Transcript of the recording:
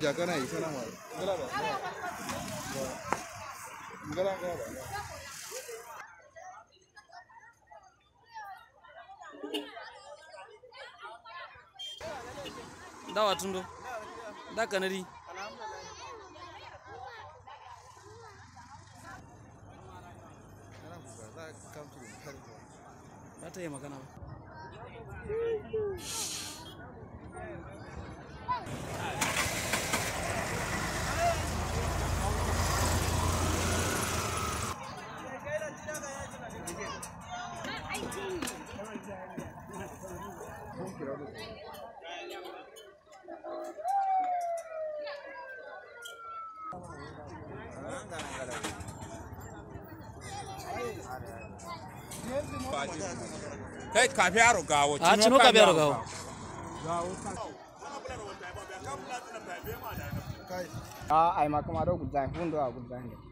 Jakana yi sana mai. Ngala ba. Dawa tundo. Da kanari. Ba ta yi magana ba. Kai kafi yaro gawo. A cino kafi yaro gawo. Ai makama do gudai, hundo a gudai.